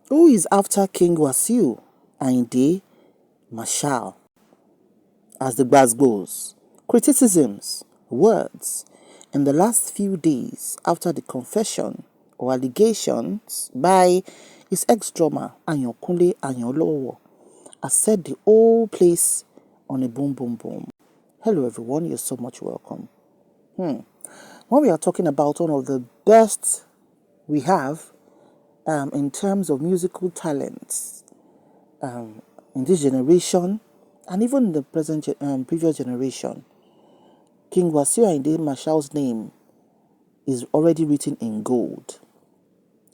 Who is after King Wasiu Ayinde Marshal? As the buzz goes, criticisms, words, in the last few days after the confession or allegations by his ex-drummer Ayanlowo has set the whole place on a boom boom boom. Hello everyone, you're so much welcome. When we are talking about one of the best we have in terms of musical talents in this generation and even in the previous generation, King Wasiu Ayinde Marshal's name is already written in gold.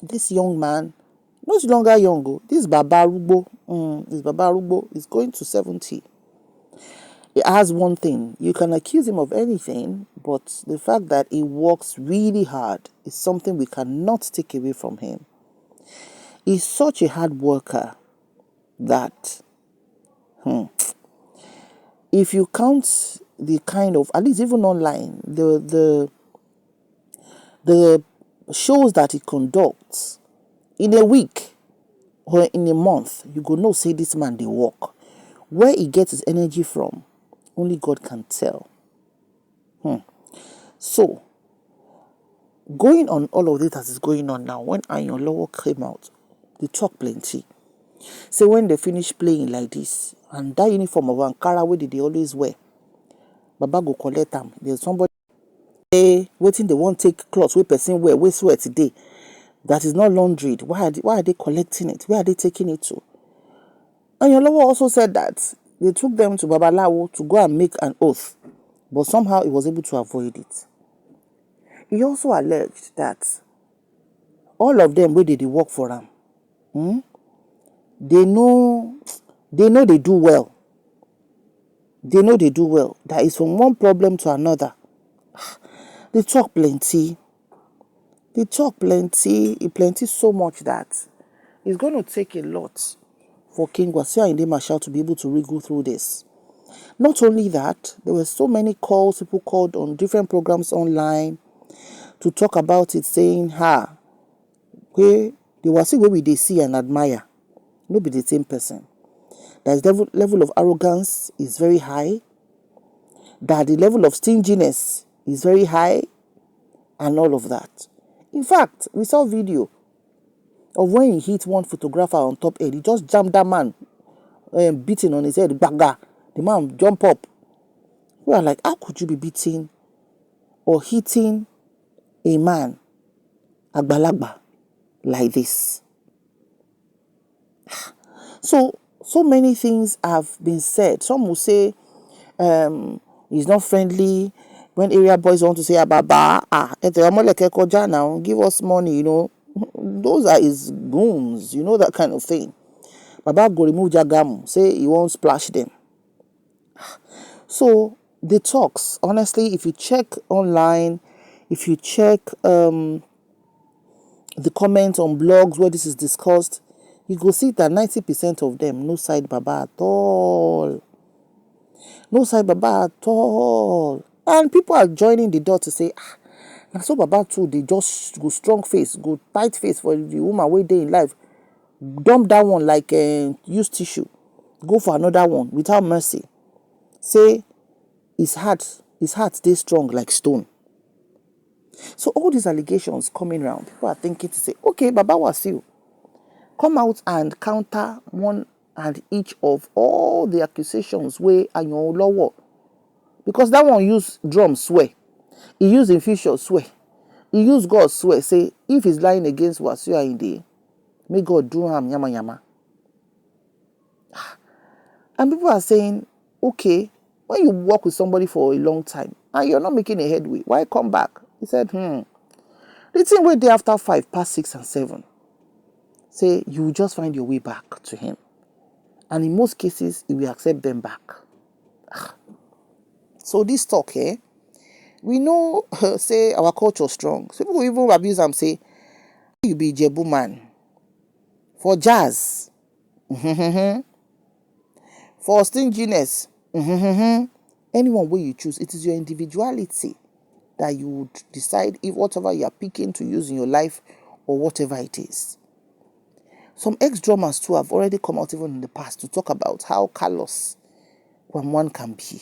This young man, no longer young, this Baba Arugbo is going to 70. It has one thing, you can accuse him of anything, but the fact that he works really hard is something we cannot take away from him. He's such a hard worker that if you count the kind of, at least even online, the shows that he conducts in a week or in a month, you go know say this man dey work. Where he gets his energy from, only God can tell. So, going on all of this that is going on now, when Ayanlowo came out, they talk plenty. So when they finish playing like this, and that uniform of Ankara wey they always wear, Baba go collect them. There's somebody waiting, they won't take clothes wey person wear, wey swear today, that is not laundried. Why are they collecting it? Where are they taking it to? Ayanlowo also said that they took them to Babalawo to go and make an oath, but somehow he was able to avoid it. He also alleged that all of them wey they work for him, they know they do well. They know they do well. That is from one problem to another. They talk plenty. They talk plenty. Plenty so much that it's going to take a lot for King Wasiu Ayinde Marshal to be able to wriggle through this. Not only that, there were so many calls, people called on different programs online to talk about it, saying, the Wasiu wey we dey see and admire, no be the same person. That the level of arrogance is very high, that the level of stinginess is very high, and all of that. In fact, we saw video of when he hit one photographer on top head. He just jammed that man, beating on his head, baga. The man jump up. We are like, how could you be beating or hitting a man, agbalagba, like this? So many things have been said. Some will say he's not friendly. When area boys want to say, Baba, now, give us money, Those are his goons, that kind of thing. Baba go remove Jagamu, say he won't splash them. So the talks, honestly, if you check online, if you check the comments on blogs where this is discussed, you go see that 90% of them no side Baba at all. No side Baba at all. And people are joining the dot to say, now so Baba too, they just go strong face, go tight face for the woman way day in life. Dump that one like used tissue. Go for another one without mercy. Say his heart stays strong like stone. So all these allegations coming around, people are thinking to say, okay, Baba Wasiu, come out and counter one and each of all the accusations where Ayanlowo, because that one use drum swear, he use infusion swear, he use God swear, say if he's lying against Wasiu Ayinde, may God do him yama yama. And people are saying, okay, when you work with somebody for a long time and you're not making a headway, why come back? He said, the thing where day after 5, past 6 and 7, say you will just find your way back to him. And in most cases, he will accept them back. So this talk here, we know, say our culture strong. So people even abuse and say, you be Jebu man. For jazz, for stinginess, anyone way you choose, it is your individuality that you would decide if whatever you are picking to use in your life or whatever it is. Some ex-drummers too have already come out even in the past to talk about how callous one can be.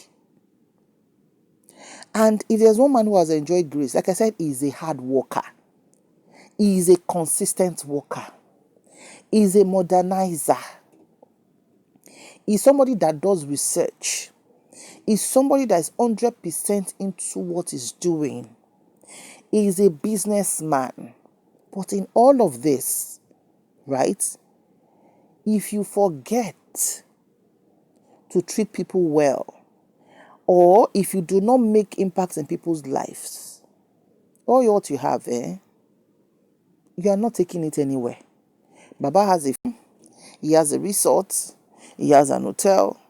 And if there's one man who has enjoyed grace, like I said, he's a hard worker. He is a consistent worker. He's a modernizer. He's somebody that does research. He's somebody that is 100% into what he's doing. He's a businessman. But in all of this, right, if you forget to treat people well, or if you do not make impacts in people's lives, all what you have, you are not taking it anywhere. Baba has he has a resort, he has an hotel,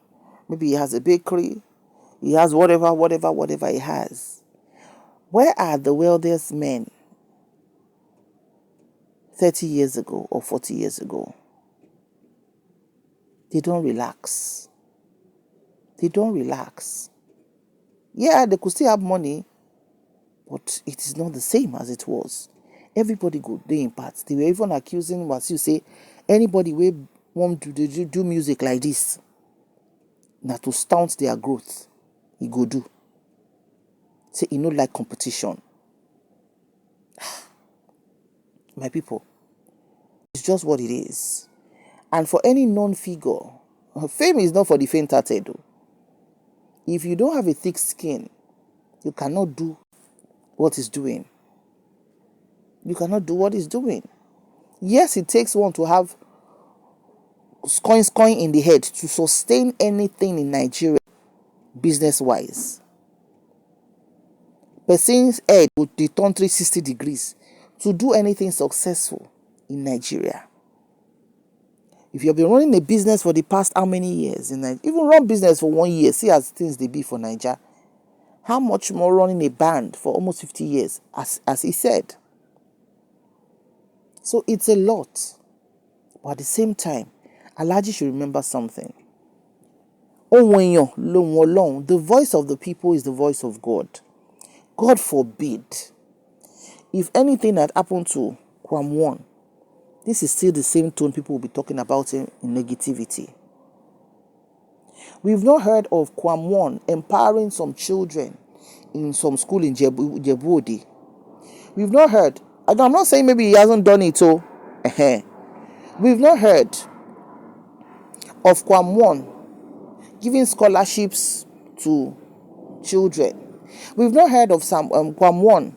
maybe he has a bakery, he has whatever he has. Where are the wealthiest men 30 years ago or 40 years ago? They don't relax. They don't relax. Yeah, they could still have money, but it is not the same as it was. Everybody go dey in parts. They were even accusing Wasiu, say anybody will want to do music like this, now to stunt their growth, he go do. Say he no like competition. My people, it's just what it is. And for any known figure, fame is not for the faint-hearted. If you don't have a thick skin, you cannot do what he's doing. You cannot do what he's doing. Yes, it takes one to have coin in the head to sustain anything in Nigeria, business-wise. Person's head would turn 360 degrees to do anything successful in Nigeria. If you've been running a business for the past how many years in Nigeria, even run business for 1 year, see as things they be for Nigeria. How much more running a band for almost 50 years, as he said. So it's a lot. But at the same time, Alhaji should remember something. The voice of the people is the voice of God. God forbid, if anything had happened to Kwam, this is still the same tone people will be talking about in negativity. We've not heard of Kwam empowering some children in some school in Jebu. We've not heard. I'm not saying maybe he hasn't done it, so we've not heard of Kwam giving scholarships to children. We've not heard of some Kwam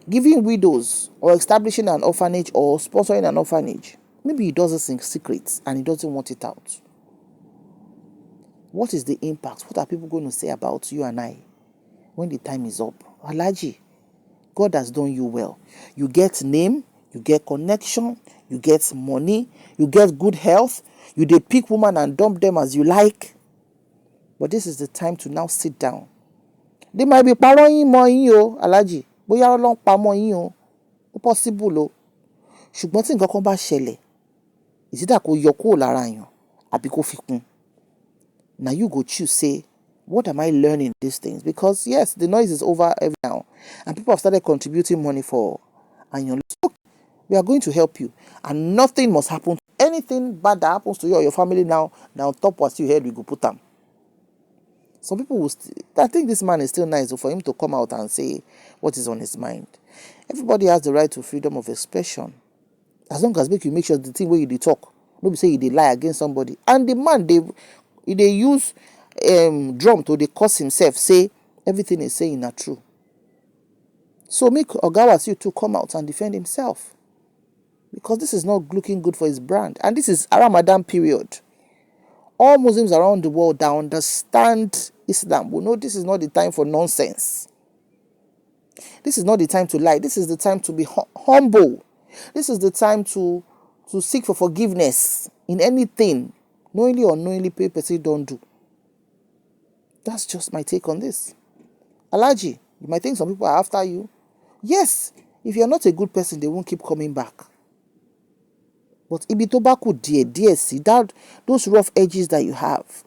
giving widows or establishing an orphanage or sponsoring an orphanage. Maybe he does this in secret and he doesn't want it out. What is the impact? What are people going to say about you and I when the time is up? Alhaji, God has done you well. You get name, you get connection, you get money, you get good health, you dey pick woman and dump them as you like. But this is the time to now sit down. They might be parọ́ mọ́ yín o, Alhaji. Bóyá Ọlọ́run pa mọ́ yín o. Ó possible o. Ṣùgbọ́n tí nǹkan kan bá ṣẹlẹ̀, ìsídà kó yọ kúrò lára yàn àbí kó fi kún. Now you go choose, say, what am I learning these things? Because yes, the noise is over every now, and people have started contributing money for Ayanlowo. So we are going to help you, and nothing must happen. Anything bad that happens to you or your family now on top what you heard, we go put them. Some people will I think this man is still nice for him to come out and say what is on his mind. Everybody has the right to freedom of expression. As long as you make sure the thing where you talk, nobody say they lie against somebody. And the man, they use drum to curse himself, say everything he's saying not true. So make Oga Wasiu to come out and defend himself. Because this is not looking good for his brand. And this is a Ramadan period. All Muslims around the world that understand Islam will know this is not the time for nonsense. This is not the time to lie. This is the time to be humble. This is the time to seek for forgiveness in anything, knowingly or unknowingly, people don't do. That's just my take on this. Alhaji, you might think some people are after you. Yes, if you're not a good person, they won't keep coming back. But ibitobaku dear, see that those rough edges that you have,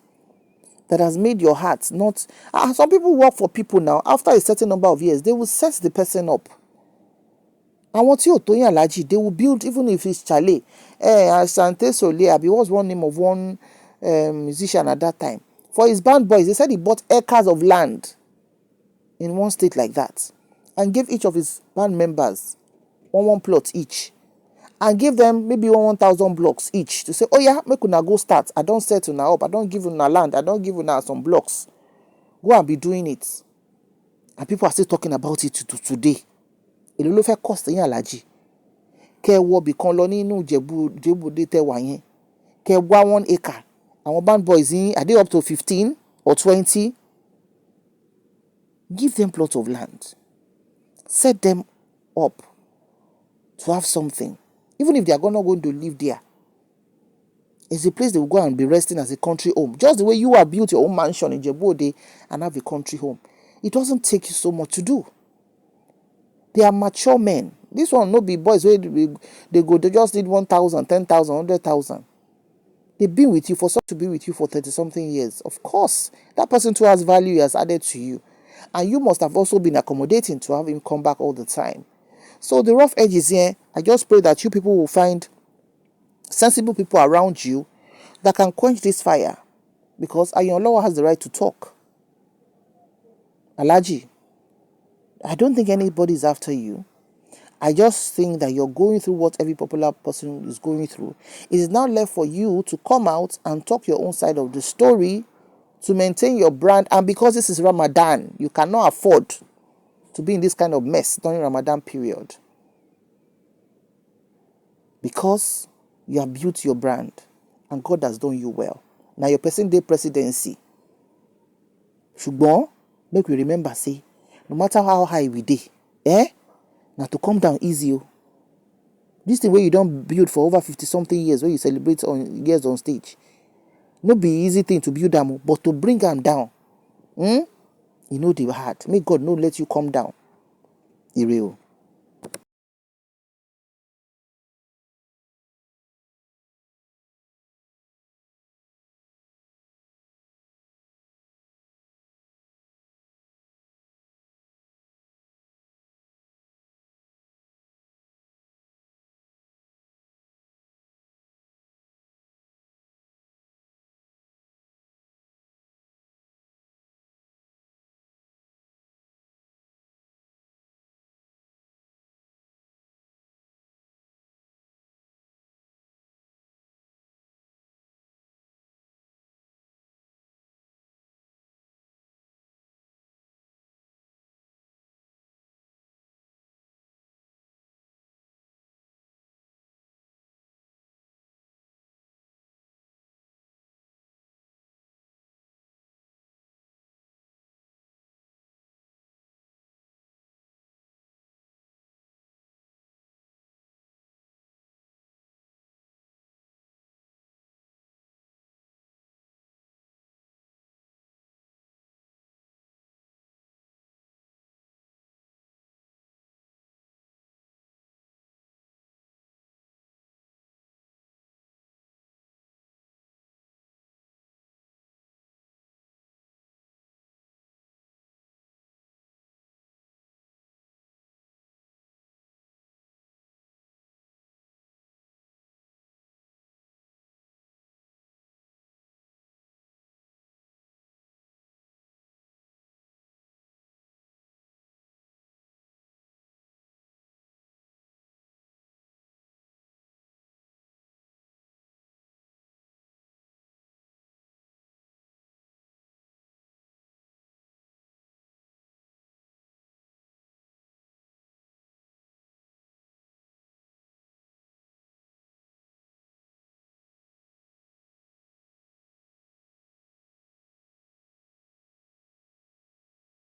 that has made your heart not. Some people work for people now. After a certain number of years, they will set the person up. Àwọn tí ò tó yín Alhaji, they will build even if it's chalet. Asante Sole, Abi was one name of one musician at that time. For his band boys, they said he bought acres of land in one state like that and gave each of his band members one plot each and gave them maybe 1,000 blocks each to say, oh yeah, make una go start. I don't set una up. I don't give una land. I don't give una some blocks. Go and be doing it. And people are still talking about it to today. Èló ló fẹ́ cost yín Alhaji? Kẹ́ wọ bì kan lọ nínú Ìjẹ̀bú-Òde tẹ́ wà yẹn. Kẹ́ wá 1 acre. Àwọn band boys yín, are they up to 15 or 20? Give them plot of land. Set them up to have something. Even if they are not going to live there, it's a place they will go and be resting as a country home. Just the way you have built your own mansion in Ìjẹ̀bú-Òde and have a country home. It doesn't take you so much to do. They are mature men. This one no be boys where they just need 1,000, 10,000, 100,000. They've been with you to be with you for 30-something years. Of course, that person too has value he has added to you. And you must have also been accommodating to have him come back all the time. So the rough edges here, I just pray that you people will find sensible people around you that can quench this fire. Because Ayanlowo has the right to talk. Alhaji, I don't think anybody is after you. I just think that you're going through what every popular person is going through. It is now left for you to come out and talk your own side of the story to maintain your brand. And because this is Ramadan, you cannot afford to be in this kind of mess during Ramadan period. Because you have built your brand and God has done you well. Now your present day presidency. Ṣùgbọ́n, make we remember, say, no matter how high we dey, now to come down easy. This thing where you don't build for over 50-something years, where you celebrate on years on stage, no be easy thing to build them, but to bring them down, you know they hard. May God no let you come down. Ire o.